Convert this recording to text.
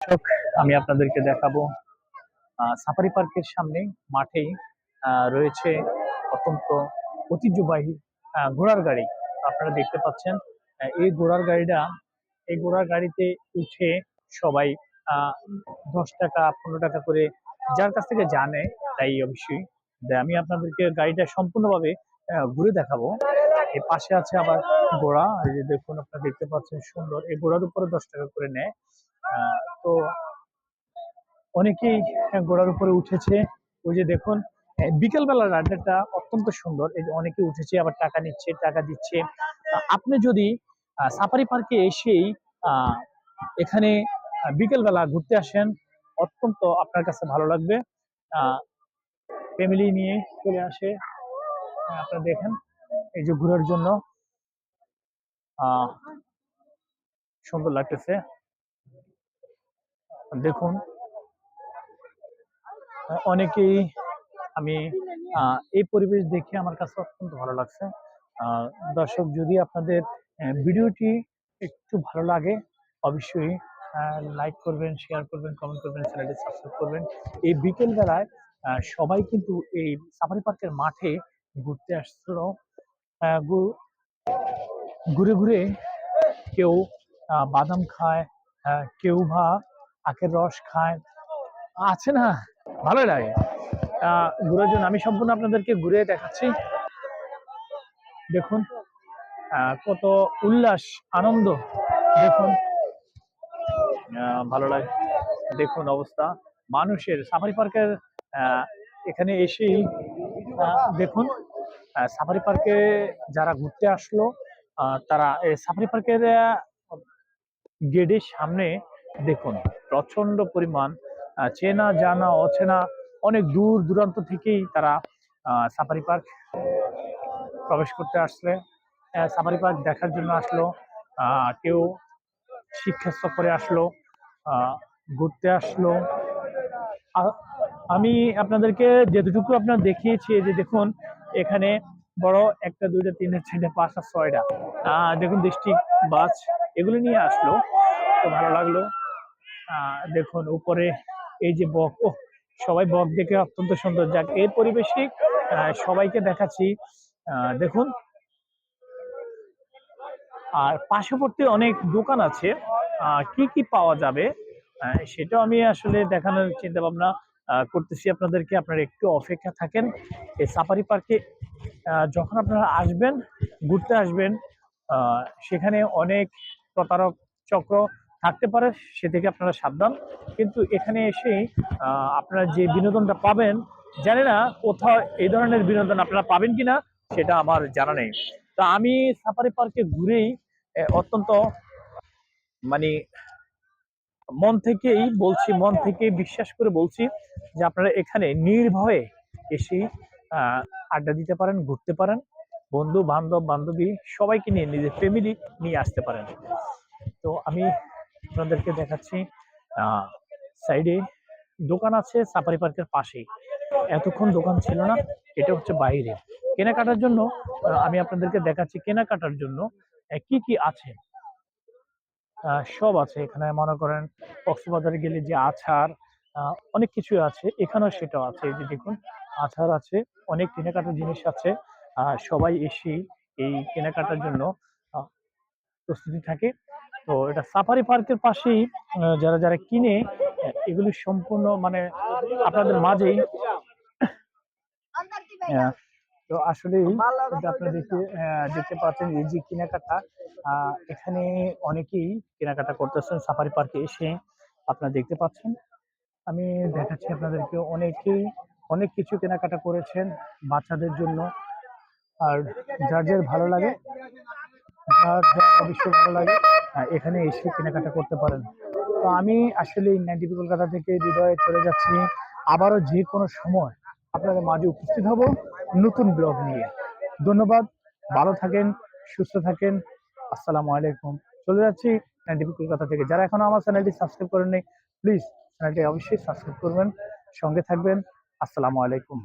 দর্শক, আমি আপনাদেরকে দেখাবো সাফারি পার্কের সামনে মাঠেই রয়েছে অত্যন্ত ঐতিহ্যবাহী ঘোড়ার গাড়ি। আপনারা দেখতে পাচ্ছেন এই ঘোড়ার গাড়িতে উঠে সবাই 10 টাকা 15 টাকা করে যার কাছ থেকে জানে তাই অবশ্যই দেয়। আমি আপনাদেরকে গাড়িটা সম্পূর্ণভাবে ঘুরে দেখাবো। এর পাশে আছে আবার ঘোড়া, এই যে দেখুন আপনারা দেখতে পাচ্ছেন সুন্দর, এই ঘোড়ার উপরে 10 টাকা করে নেয়। তো অনেকেই ঘোড়ার উপরে উঠেছে। ওই যে দেখুন বিকেল বেলার রাইডটা অত্যন্ত সুন্দর, এই যে অনেকে উঠেছে আবার টাকা নিচ্ছে, টাকা দিচ্ছে। আপনি যদি সাফারি পার্কে এসেই এখানে বিকেল বেলা ঘুরতে আসেন, অত্যন্ত আপনার কাছে ভালো লাগবে। ফ্যামিলি নিয়ে চলে আসে, আপনারা দেখেন এই যে ঘোরার জন্য সুন্দর লাগতেছে। দেখুন অনেকেই, আমি এই পরিবেশ দেখে আমার কাছে অত্যন্ত ভালো লাগছে। দর্শক, যদি আপনাদের ভিডিওটি একটু ভালো লাগে অবশ্যই লাইক করবেন, শেয়ার করবেন, কমেন্ট করবেন, চ্যানেলটি সাবস্ক্রাইব করবেন। এই বিকেল বেলায় সবাই কিন্তু এই সাফারি পার্কের মাঠে ঘুরতে আসছিল। ঘুরে ঘুরে কেউ বাদাম খায়, কেউ বা আখের রস খায়, আছে না, ভালোই লাগে ঘুরার জন্য। আমি সম্পূর্ণ আপনাদেরকে ঘুরে দেখাচ্ছি। দেখুন কত উল্লাস, আনন্দ, দেখুন ভালো লাগে। দেখুন অবস্থা মানুষের সাফারি পার্কের এখানে এসেই দেখুন সাফারি পার্কে যারা ঘুরতে আসলো তারা সাফারি পার্কের গেটের সামনে দেখুন প্রচন্ড পরিমাণ চেনা জানা অচেনা অনেক দূর দূরান্ত থেকেই তারা সাফারি পার্ক প্রবেশ করতে আসলে, সাফারি পার্ক দেখার জন্য আসলো। কেউ শিক্ষা সফরে আসলো, ঘুরতে আসলো। আমি আপনাদেরকে যেটুকু আপনার দেখিয়েছি, যে দেখুন এখানে বড় 1টা 2টা 3টা 4টা 5টা 6টা দেখুন ডিস্ট্রিক্ট বাস এগুলো নিয়ে আসলো, তো ভালো লাগলো। দেখুন উপরে এই যে বক, ও সবাই বক দেখে অত্যন্ত সুন্দর। যাক, এই পরিবেশে সবাইকে দেখাচ্ছি। দেখুন আর পার্শ্ববর্তী অনেক দোকান আছে, কি কি পাওয়া যাবে সেটাও আমি আসলে দেখানোর চিন্তা ভাবনা করতেছি আপনাদেরকে। আপনারা একটু অপেক্ষা থাকেন। এই সাফারি পার্কে যখন আপনারা আসবেন, ঘুরতে আসবেন, সেখানে অনেক প্রতারক চক্র থাকতে পারে, সে থেকে আপনারা সাবধান। কিন্তু এখানে এসে আপনারা যে বিনোদনটা পাবেন, জানি না কোথাও এই ধরনের বিনোদন আপনারা পাবেন কিনা, সেটা আমার জানা নেই। তো আমি সাফারি পার্কে ঘুরেই অত্যন্ত মানে মন থেকেই বলছি, মন থেকে বিশ্বাস করে বলছি যে আপনারা এখানে নির্ভয়ে এসে আড্ডা দিতে পারেন, ঘুরতে পারেন, বন্ধু বান্ধব বান্ধবী সবাইকে নিয়ে, নিজের ফ্যামিলি নিয়ে আসতে পারেন। তো আমি আপনাদেরকে দেখাচ্ছি সাইডে দোকান আছে সাফারি পার্কের পাশেই। এতক্ষণ দোকান ছিল না, এটা হচ্ছে বাইরে কেনাকাটার জন্য। আমি আপনাদেরকে দেখাচ্ছি কেনাকাটার জন্য কি কি আছে। সব আছে এখানে, মনে করেন কক্সবাজারে গেলে যে আচার, অনেক কিছু আছে, এখানেও সেটাও আছে। এই যে দেখুন আচার আছে, অনেক কেনাকাটার জিনিস আছে। সবাই এসে এই কেনাকাটার জন্য প্রস্তুতি থাকে। তো এটা সাফারি পার্কের পাশেই যারা যারা কিনে এগুলি সম্পূর্ণ মানে আপনাদের মাঝেই তো আসলে আপনারা দেখতে পাচ্ছেন এই যে কেনাকাটা, এখানে অনেকেই কেনাকাটা করতেছেন সাফারি পার্কে এসে, আপনারা দেখতে পাচ্ছেন। আমি দেখাচ্ছি আপনাদেরকে, অনেকেই অনেক কিছু কেনাকাটা করেছেন বাচ্চাদের জন্য। আর যার যার ভালো লাগে, যার যার অবশ্যই ভালো লাগে এখানে এসে কেনাকাটা করতে পারেন। তো আমি আসলে 90 কলকাতা থেকে হৃদয়ে চলে যাচ্ছি। আবারও যে কোনো সময় আপনাদের মাঝে উপস্থিত হব নতুন ব্লগ নিয়ে। ধন্যবাদ, ভালো থাকেন, সুস্থ থাকেন। আসসালামু আলাইকুম। চলে যাচ্ছি 90 কলকাতা থেকে। যারা এখনো আমার চ্যানেলটি সাবস্ক্রাইব করেননি, প্লিজ চ্যানেলটি অবশ্যই সাবস্ক্রাইব করবেন, সঙ্গে থাকবেন। আসসালামু আলাইকুম।